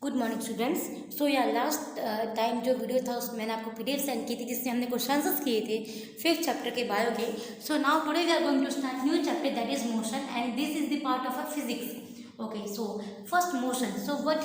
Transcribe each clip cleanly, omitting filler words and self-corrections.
Good morning students. सो या last time जो video था उसमें मैंने आपको पीडीएफ सेंड की थी जिसमें हमने क्वेश्चंस किए थे 5th चैप्टर के बायो के। So now today we are going to start new chapter that is motion and this is the part of a physics. Okay, so first motion. So what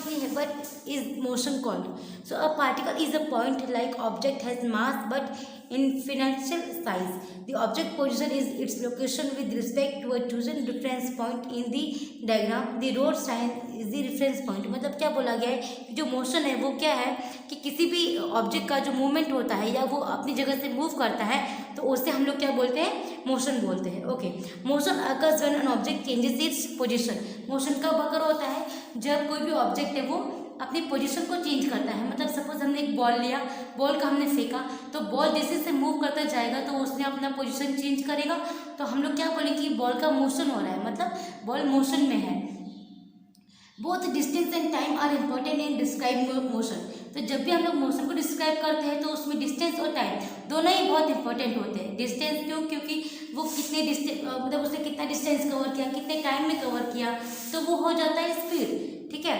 is motion called? So a particle is a point like object has mass but infinitesimal size. The object position is its location with respect to a chosen reference point in the diagram. The road sign is the reference point. मतलब क्या बोला गया है कि जो motion है वो क्या है कि किसी भी ऑब्जेक्ट का जो मूवमेंट होता है या वो अपनी जगह से मूव करता है तो उससे हम लोग क्या बोलते हैं, मोशन बोलते हैं. Okay, motion occurs when an object changes its position. Motion कब अकर होता है? जब कोई भी ऑब्जेक्ट है वो अपनी पोजीशन को चेंज करता है. मतलब सपोज हमने एक बॉल लिया, बॉल का हमने फेंका तो बॉल जैसे से मूव करता जाएगा तो उसने अपना पोजीशन चेंज करेगा. तो हम लोग क्या बोलेंगे कि बॉल का मोशन हो रहा है, मतलब बॉल मोशन में है. Both distance and time are important in describing motion. तो जब भी हम लोग मोशन को डिस्क्राइब करते हैं तो उसमें डिस्टेंस और टाइम दोनों ही बहुत इंपॉर्टेंट होते हैं. डिस्टेंस क्यों? क्योंकि वो कितने डिस्टेंस मतलब उसने कितना डिस्टेंस कवर किया, कितने टाइम में कवर किया, तो वो हो जाता है स्पीड. ठीक है.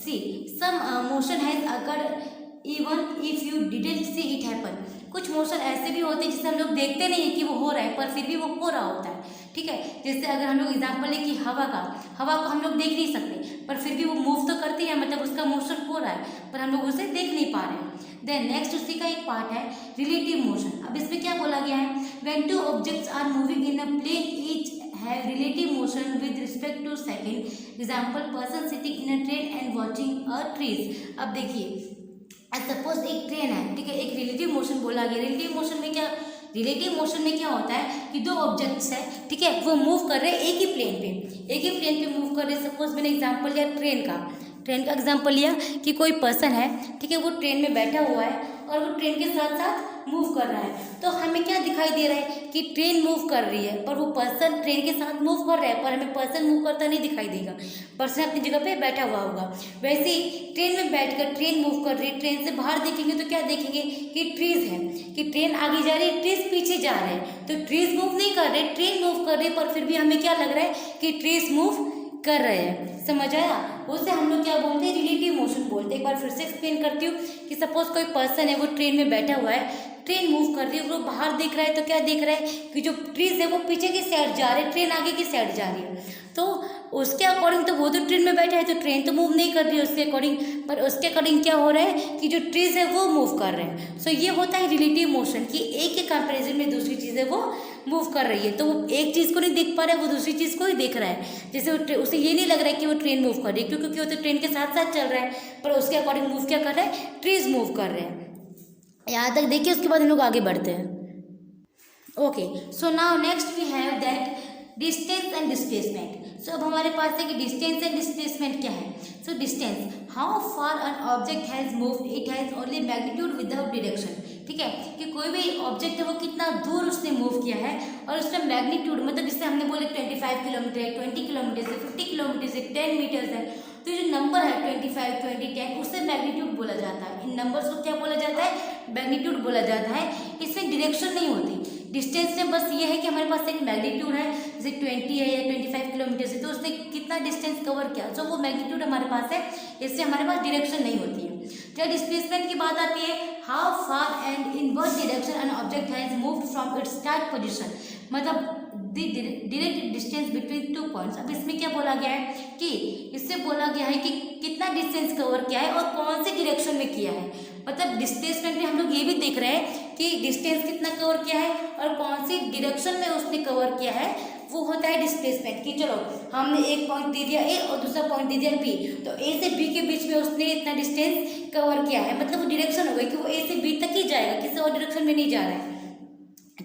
See some motion has occurred even if you didn't see it happen. कुछ मोशन ऐसे भी होते हैं जिसे हम लोग देखते नहीं है कि वो हो रहा है पर फिर भी वो हो रहा होता है. ठीक है. जैसे अगर हम लोग एग्जाम्पल लें कि हवा को हम लोग देख नहीं सकते पर फिर भी वो मूव तो करती है, मतलब उसका मोशन हो रहा है पर हम लोग उसे देख नहीं पा रहे हैं. देन नेक्स्ट उसी का एक पार्ट है रिलेटिव मोशन. अब इसमें क्या बोला गया है? When two objects are moving in a plane each have relative motion with respect to second. Example, person sitting in a train and watching a trees. अब देखिए सपोज एक ट्रेन है, ठीक है, एक रिलेटिव मोशन बोला गया. रिलेटिव मोशन में क्या होता है कि दो ऑब्जेक्ट्स है, ठीक है, वो मूव कर रहे हैं एक ही प्लेन पे मूव कर रहे हैं. सपोज मैंने एग्जांपल लिया ट्रेन का एग्जांपल लिया कि कोई पर्सन है, ठीक है, वो ट्रेन में बैठा हुआ है और वो ट्रेन के साथ साथ मूव कर रहा है. तो हमें क्या दिखाई दे रहा है कि ट्रेन मूव कर रही है पर वो पर्सन ट्रेन के साथ मूव कर रहा है पर हमें पर्सन मूव करता नहीं दिखाई देगा. पर्सन अपनी जगह पे बैठा हुआ होगा. वैसे ही ट्रेन में बैठकर ट्रेन मूव कर रही है. ट्रेन से बाहर देखेंगे तो क्या देखेंगे कि ट्रीज है, कि ट्रेन आगे जा रही है, ट्रीज पीछे जा रहे हैं. तो ट्रीज मूव नहीं कर रहे, ट्रेन मूव कर रही है पर फिर भी हमें क्या लग रहा है कि ट्रीज मूव कर रहे हैं. समझ आया? उसे हम लोग क्या बोलते हैं? रिलेटिव मोशन बोलते हैं. एक बार फिर से एक्सप्लेन करती हूँ कि सपोज कोई पर्सन है वो ट्रेन में बैठा हुआ है, ट्रेन मूव कर रही है, वो बाहर देख रहा है तो क्या देख रहा है कि जो ट्रीज है वो पीछे की साइड जा रहे हैं, ट्रेन आगे की साइड जा रही है. तो उसके अकॉर्डिंग तो वो तो ट्रेन में बैठा है तो ट्रेन तो मूव नहीं कर रही है उसके अकॉर्डिंग, पर उसके अकॉर्डिंग क्या हो रहा है कि जो ट्रीज है वो मूव कर रहे हैं. सो ये होता है रिलेटिव मोशन कि एक के कंपेरिजन में दूसरी चीज़ें वो मूव कर रही है. तो वो एक चीज़ को नहीं देख पा रहा है, वो दूसरी चीज़ को ही देख रहा है. जैसे उसे ये नहीं लग रहा है कि वो ट्रेन मूव कर रही है क्योंकि वो तो ट्रेन के साथ साथ चल रहा है पर उसके अकॉर्डिंग मूव क्या कर रहा है? ट्रीज मूव कर रहे हैं. यहाँ तक देखिए, उसके बाद हम लोग आगे बढ़ते हैं. Okay, so now next we have that distance and displacement. So अब हमारे पास है कि डिस्टेंस एंड डिस्प्लेसमेंट क्या है. So distance, how far N object has moved, it has only magnitude without direction. ठीक है, कि कोई भी ऑब्जेक्ट है वो कितना दूर उसने मूव किया है और उसका मैग्नीट्यूड, मतलब जिससे हमने बोले 25 किलोमीटर है, 20 किलोमीटर है, 50 किलोमीटर है, 10 मीटर्स है. तो जो नंबर है 25, 20, 10 उससे मैग्नीट्यूड बोला जाता है. इन नंबर्स को क्या बोला जाता है? मैग्नीट्यूड बोला जाता है. इसमें डायरेक्शन नहीं होती. डिस्टेंस में बस ये है कि हमारे पास एक मैग्नीट्यूड है, जैसे 20 है या 25 किलोमीटर से, तो उसने कितना डिस्टेंस कवर किया, तो वो मैग्नीट्यूड हमारे पास है. इससे हमारे पास डायरेक्शन नहीं होती है. जब डिस्प्लेसमेंट की बात आती है, how far and in what direction an object has moved from its start position, मतलब direct distance between two points. अब इसमें क्या बोला गया है कि इससे बोला गया है कि कितना डिस्टेंस कवर किया है और कौन से डायरेक्शन में किया है. मतलब डिस्प्लेसमेंट में हम लोग ये भी देख रहे हैं कि डिस्टेंस कितना कवर किया है और कौन सी डायरेक्शन में उसने कवर किया है, वो होता है डिस्प्लेसमेंट. कि चलो हमने एक पॉइंट दे दिया ए और दूसरा पॉइंट दे दिया बी, तो ए से बी के बीच में उसने इतना डिस्टेंस कवर किया है, मतलब वो डायरेक्शन हो गई कि वो ए से बी तक ही जाएगा, किसी और डायरेक्शन में नहीं जा रहा है.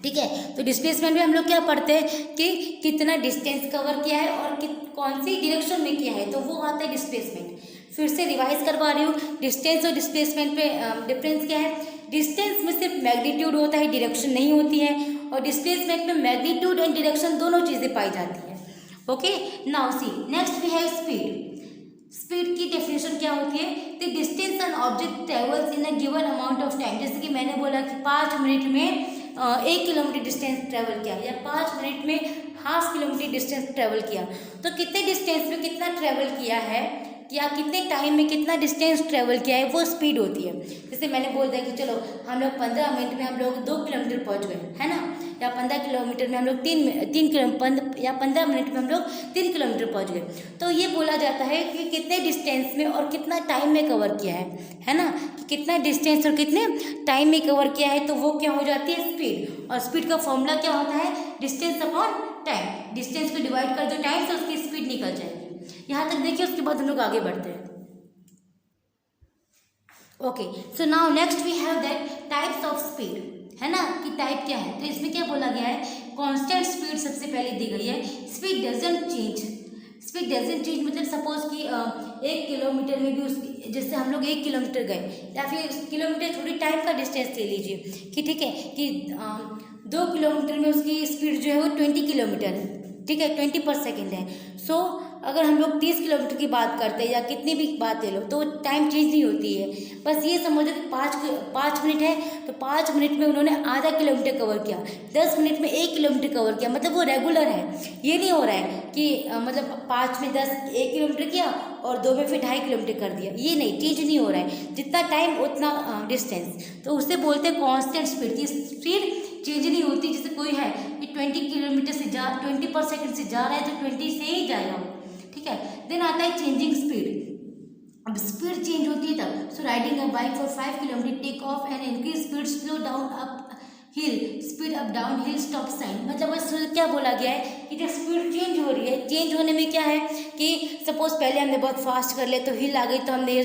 ठीक है, तो डिस्प्लेसमेंट में हम लोग क्या पढ़ते हैं कि कितना डिस्टेंस कवर किया है और कौन सी डायरेक्शन में किया है, तो वो आता है डिस्प्लेसमेंट. फिर से रिवाइज करवा रही हूँ, डिस्टेंस और डिस्प्लेसमेंट पे डिफरेंस क्या है. डिस्टेंस में सिर्फ मैग्नीट्यूड होता है, डायरेक्शन नहीं होती है, और डिस्प्लेसमेंट में मैग्नीट्यूड एंड डायरेक्शन दोनों चीज़ें पाई जाती है. Okay, now see next we have speed. Speed की डेफिनेशन क्या होती है? The distance an object travels in a given amount of time. जैसे कि मैंने बोला कि 5 मिनट में 1 किलोमीटर डिस्टेंस ट्रेवल किया या 5 मिनट में ½ किलोमीटर डिस्टेंस ट्रेवल किया. तो कितने डिस्टेंस में कितना ट्रेवल किया है कि आप कितने टाइम में कितना डिस्टेंस ट्रेवल किया है, वो स्पीड होती है। जैसे मैंने बोल दिया कि चलो हम लोग 15 मिनट में हम लोग 2 किलोमीटर पहुंच गए, है ना, या 15 किलोमीटर में हम लोग 15 मिनट में हम लोग 3 किलोमीटर पहुंच गए। तो ये बोला जाता है कि कितने डिस्टेंस में और कितना टाइम में कवर किया है ना, कि कितना डिस्टेंस और कितने टाइम में कवर किया है, तो वो क्या हो जाती है, स्पीड। और स्पीड का फॉर्मूला क्या होता है, डिस्टेंस अपॉन टाइम। डिस्टेंस को डिवाइड कर दो टाइम से उसकी स्पीड निकल जाएगी। यहाँ तक देखिए, उसके बाद हम लोग आगे बढ़ते हैं। Okay, so now next we have that types of speed, है ना, कि टाइप क्या है। तो इसमें क्या बोला गया है, कांस्टेंट स्पीड सबसे पहले दी गई है। Speed doesn't change, speed doesn't change मतलब सपोज कि 1 किलोमीटर में भी उसकी, जैसे हम लोग 1 किलोमीटर गए, या फिर किलोमीटर थोड़ी टाइम का डिस्टेंस ले लीजिए कि ठीक है कि 2 किलोमीटर में उसकी स्पीड जो है वो 20 किलोमीटर है, ठीक है, 20/सेकंड है। सो अगर हम लोग 30 किलोमीटर की बात करते हैं या कितनी भी बात ले लो, तो टाइम चेंज नहीं होती है। बस ये समझो कि 5 मिनट है, तो 5 मिनट में उन्होंने आधा किलोमीटर कवर किया, 10 मिनट में 1 किलोमीटर कवर किया, मतलब वो रेगुलर है। ये नहीं हो रहा है कि मतलब 5 में 10 1 किलोमीटर किया और 2 में फिर 2.5 किलोमीटर कर दिया, ये नहीं, चेंज नहीं हो रहा है, जितना टाइम उतना डिस्टेंस। तो उससे बोलते हैं कांस्टेंट स्पीड, की स्पीड चेंज नहीं होती। जैसे कोई है कि 20 किलोमीटर से 20/सेकंड से जा रहा है, तो 20 से ही जाएगा, ठीक है। देन आता है चेंजिंग स्पीड। अब स्पीड चेंज होती है तब। So riding a bike for 5 kilometre, take off and increase speed, slow down up hill, speed up down hill, stop sign. मतलब बस क्या बोला गया है कि जब स्पीड चेंज हो रही है, चेंज होने में क्या है कि सपोज पहले हमने बहुत फास्ट कर लिया तो हिल आ गई, तो हमने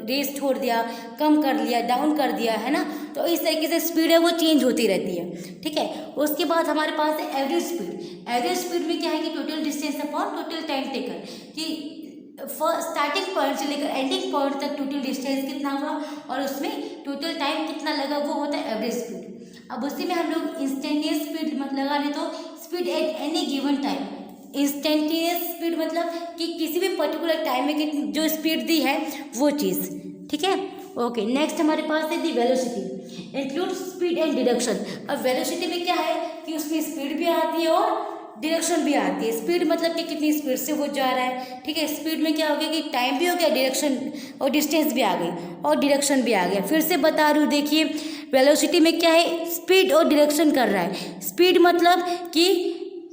रेस छोड़ दिया, कम कर लिया, डाउन कर दिया, है ना। तो इस तरीके से स्पीड है वो चेंज होती रहती है, ठीक है। उसके बाद हमारे पास है एवरेज स्पीड। एवरेज स्पीड में क्या है कि total distance upon total time taken, कि स्टार्टिंग पॉइंट से लेकर एंडिंग पॉइंट तक टोटल डिस्टेंस कितना हुआ और उसमें टोटल टाइम कितना लगा, वो होता है एवरेज स्पीड। अब उसी में हम लोग इंस्टेंटेनियस स्पीड मत लगा ले, तो speed at any given time. Instantaneous speed मतलब कि किसी भी पर्टिकुलर टाइम में जो स्पीड दी है वो चीज़, ठीक है। ओके, नेक्स्ट हमारे पास है the velocity, include speed and direction. अब वेलोसिटी में क्या है कि उसमें स्पीड भी आती है और डायरेक्शन भी आती है। स्पीड मतलब कि कितनी स्पीड से वो जा रहा है, ठीक है। स्पीड में क्या हो गया कि टाइम भी हो गया, डायरेक्शन और डिस्टेंस भी आ गई और डायरेक्शन भी आ गया। फिर से बता रही हूँ, देखिए वेलोसिटी में क्या है, स्पीड और डायरेक्शन कर रहा है। स्पीड मतलब कि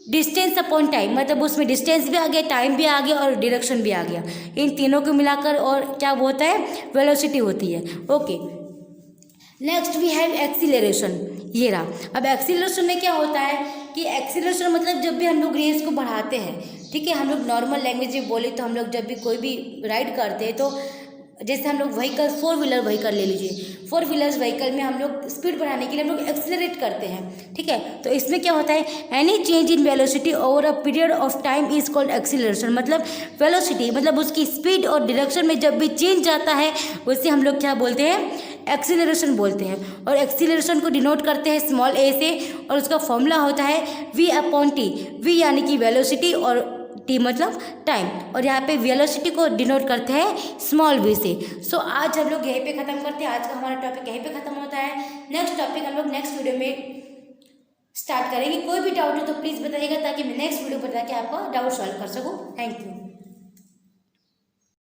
डिस्टेंस अपॉन टाइम, मतलब उसमें डिस्टेंस भी आ गया, टाइम भी आ गया और डायरेक्शन भी आ गया। इन तीनों को मिलाकर और क्या होता है, वेलोसिटी होती है। Okay, next we have acceleration. ये रहा। अब एक्सीलरेशन में क्या होता है कि एक्सीलरेशन मतलब जब भी हम लोग रेस को बढ़ाते हैं, ठीक है, हम लोग नॉर्मल लैंग्वेज में बोले तो हम लोग जब भी कोई भी राइड करते हैं, तो जैसे हम लोग व्हीकल 4 व्हीलर व्हीकल ले लीजिए, 4 व्हीलर्स व्हीकल में हम लोग स्पीड बढ़ाने के लिए हम लोग एक्सेलरेट करते हैं, ठीक है। तो इसमें क्या होता है, any change in velocity over a period of time is called acceleration. मतलब वेलोसिटी मतलब उसकी स्पीड और डायरेक्शन में जब भी चेंज आता है उसे हम लोग क्या बोलते हैं, एक्सीलरेशन बोलते हैं। और एक्सीलरेशन को डिनोट करते हैं स्मॉल ए से, और उसका फॉर्मूला होता है v/t। v यानी कि वेलोसिटी और टी मतलब टाइम, और यहाँ पे वेलोसिटी को डिनोट करते हैं स्मॉल v से। सो आज हम लोग यहीं पे ख़त्म करते हैं। आज का हमारा टॉपिक यहीं पे ख़त्म होता है। नेक्स्ट टॉपिक हम लोग नेक्स्ट वीडियो में स्टार्ट करेंगे। कोई भी डाउट हो तो प्लीज़ बताइएगा, ताकि मैं नेक्स्ट वीडियो बता के आपका डाउट सॉल्व कर सकूँ। Thank you.